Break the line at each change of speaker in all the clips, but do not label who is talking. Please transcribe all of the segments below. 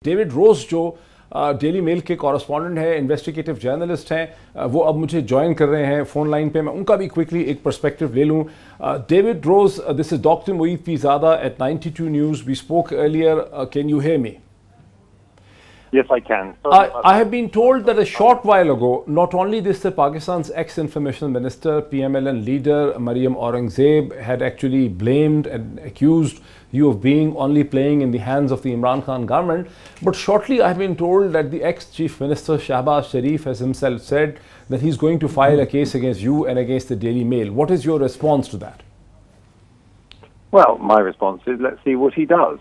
David Rose जो daily mail के correspondent है, इन्वेस्टिगेटिव जर्नलिस्ट हैं, वो अब मुझे ज्वाइन कर रहे हैं फ़ोन लाइन पे। मैं उनका भी क्विकली एक पर्सपेक्टिव ले लूँ। David Rose, this is doctor Moeed Pirzada at 92 News. We spoke earlier. Can you hear me?
Yes, I can.
I have been told that a short while ago, not only this, the Pakistan's ex-information minister, PMLN leader Maryam Aurangzeb had actually blamed and accused you of being only playing in the hands of the Imran Khan government, but shortly I have been told that the ex-chief minister Shahbaz Sharif has himself said that he's going to file a case against you and against the Daily Mail. What is your response to that?
Well, my response is let's see what he does.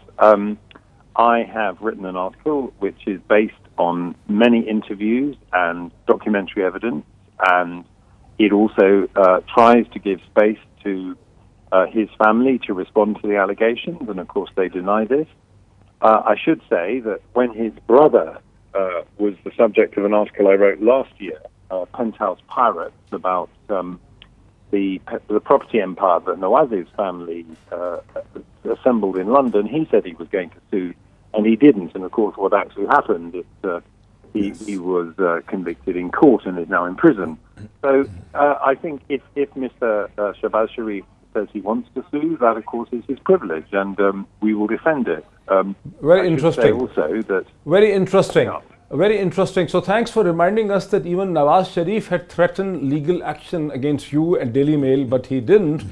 I have written an article which is based on many interviews and documentary evidence, and it also tries to give space to his family to respond to the allegations, and of course they deny this. I should say that when his brother was the subject of an article I wrote last year, Penthouse Pirates, about the property empire that Nawaz's family assembled in London, he said he was going to sue, and he didn't. And of course, what actually happened is he was convicted in court and is now in prison. So I think if Mr. Shahbaz Sharif says he wants to sue, that of course is his privilege, and we will defend it.
Very interesting.
Also that
very interesting. Yeah. Very interesting. So thanks for reminding us that even Nawaz Sharif had threatened legal action against you and Daily Mail, but he didn't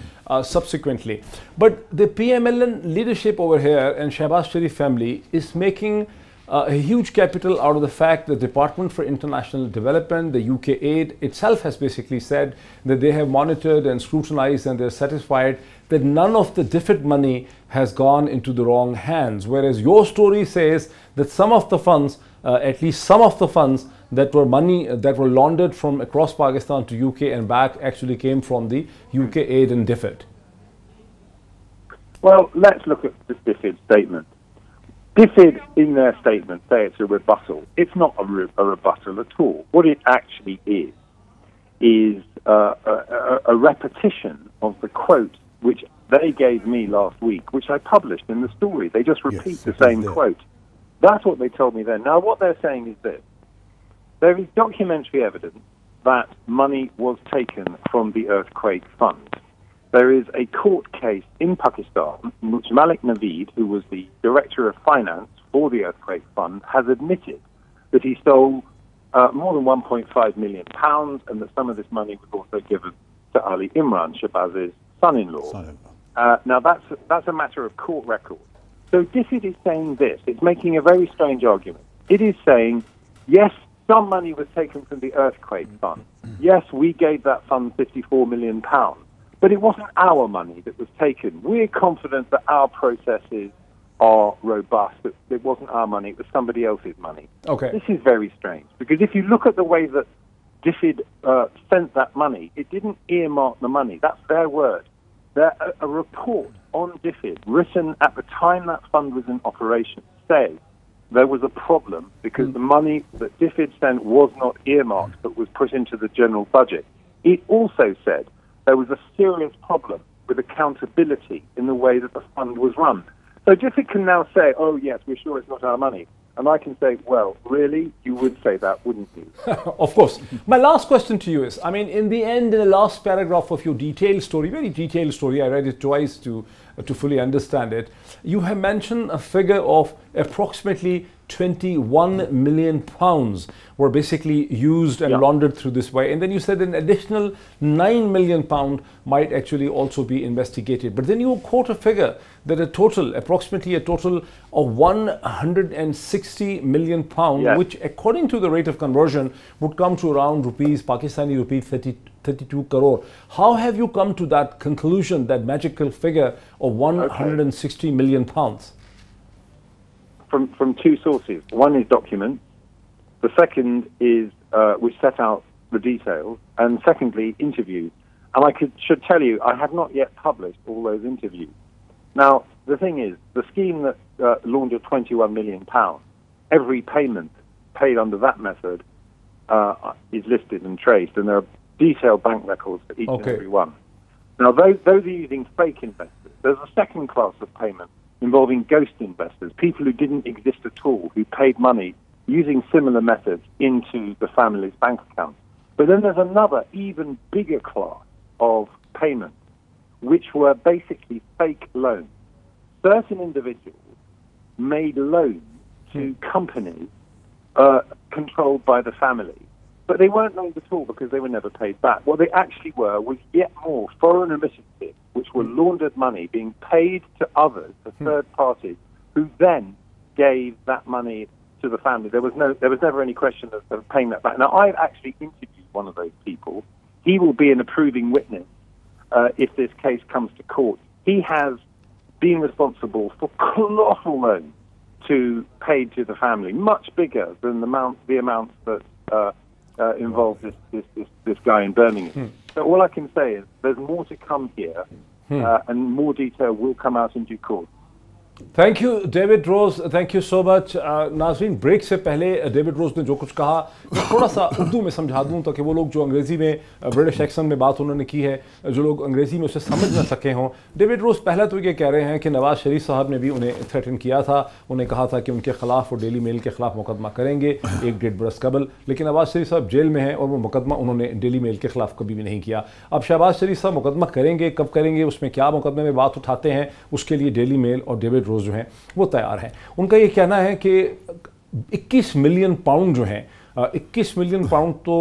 subsequently. But the PMLN leadership over here and Shahbaz Sharif family is making a huge capital out of the fact that the Department for International Development, the UK aid itself, has basically said that they have monitored and scrutinized and they're satisfied that none of the DFID money has gone into the wrong hands. Whereas your story says that some of the funds, at least some of the funds that were money that were laundered from across Pakistan to UK and back actually came from the UK aid and DFID.
Well, let's look at the DFID statement. DFID in their statement say it's a rebuttal. It's not a rebuttal at all. What it actually is a repetition of the quote which they gave me last week, which I published in the story. They just repeat the same quote. That's what they told me then. Now, what they're saying is this. There is documentary evidence that money was taken from the earthquake fund. There is a court case in Pakistan in which Malik Naveed, who was the director of finance for the earthquake fund, has admitted that he stole more than £1.5 million and that some of this money was also given to Ali Imran, Shahbaz's son-in-law. Now, that's a matter of court record. So DFID is saying this. It's making a very strange argument. It is saying, yes, some money was taken from the earthquake fund. Yes, we gave that fund £54 million. But it wasn't our money that was taken. We're confident that our processes are robust, that it wasn't our money, it was somebody else's money.
Okay.
This is very strange, because if you look at the way that DFID spent that money, it didn't earmark the money. That's their word. A report on DFID, written at the time that fund was in operation, says there was a problem because the money that DFID sent was not earmarked but was put into the general budget. It also said there was a serious problem with accountability in the way that the fund was run. So DFID can now say, oh yes, we're sure it's not our money. And I can say, well, really? You would say that, wouldn't you?
Of course. My last question to you is, I mean, in the end, in the last paragraph of your detailed story, very detailed story, I read it twice to fully understand it, you have mentioned a figure of approximately £21 million were basically used and laundered through this way. And then you said an additional £9 million might actually also be investigated. But then you quote a figure that approximately a total of £160 million, which according to the rate of conversion would come to around Pakistani rupees 32 crore. How have you come to that conclusion, that magical figure of £160 million?
From two sources. One is documents. The second is which set out the details. And secondly, interviews. And should tell you, I have not yet published all those interviews. Now, the thing is, the scheme that laundered £21 million, every payment paid under that method is listed and traced, and there are detailed bank records for each and every one. Now, those are using fake investors. There's a second class of payment involving ghost investors, people who didn't exist at all, who paid money using similar methods into the family's bank account. But then there's another, even bigger class of payments, which were basically fake loans. Certain individuals made loans to companies controlled by the family, but they weren't loans at all because they were never paid back. What they actually were was yet more foreign remittances, which were laundered money being paid to others, to third parties, who then gave that money to the family. There was never any question of paying that back. Now, I've actually interviewed one of those people. He will be an approving witness if this case comes to court. He has been responsible for colossal loans to paid to the family, much bigger than the amounts that involved this guy in Birmingham. So all I can say is there's more to come here, and more detail will come out in due course.
Thank you David Rose, thank you so much. नाज़रीन, break से पहले David Rose ने जो कुछ कहा मैं थोड़ा सा उर्दू में समझा दूं ताकि वो लोग जो अंग्रेज़ी में ब्रिटिश एक्सेंट में बात उन्होंने की है, जो लोग अंग्रेज़ी में उसे समझ ना सके हों। डेविड रोज पहला तो ये कह रहे हैं कि नवाज़ शरीफ साहब ने भी उन्हें थ्रेटन किया था, उन्हें कहा था कि उनके खिलाफ वो डेली मेल के खिलाफ मुकदमा करेंगे 1-1.5 बरस कबल, लेकिन नवाज़ शरीफ साहब जेल में हैं और वो मुकदमा उन्होंने डेली मेल के खिलाफ कभी भी नहीं किया। अब शहबाज शरीफ साहब मुकदमा करेंगे, कब करेंगे, उसमें क्या मुकदमे में बात उठाते हैं, उसके लिए डेली मेल और डेविड रोज जो हैं वो तैयार हैं। उनका ये कहना है कि 21 मिलियन पाउंड जो हैं, 21 मिलियन पाउंड तो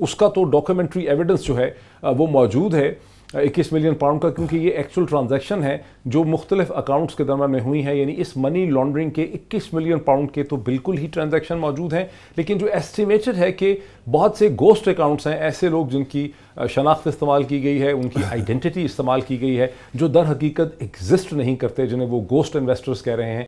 उसका तो डॉक्यूमेंट्री एविडेंस जो है वो मौजूद है 21 मिलियन पाउंड का, क्योंकि ये एक्चुअल ट्रांजैक्शन है जो मुख्तलिफ अकाउंट्स के दरमियान में हुई है। यानी इस मनी लॉन्ड्रिंग के 21 मिलियन पाउंड के तो बिल्कुल ही ट्रांजैक्शन मौजूद हैं, लेकिन जो एस्टिमेटेड है कि बहुत से गोस्ट अकाउंट्स हैं, ऐसे लोग जिनकी शनाख्त इस्तेमाल की गई है, उनकी आइडेंटिटी इस्तेमाल की गई है, जो दर हकीकत एग्जिस्ट नहीं करते, जिन्हें वो गोस्ट इन्वेस्टर्स कह रहे हैं,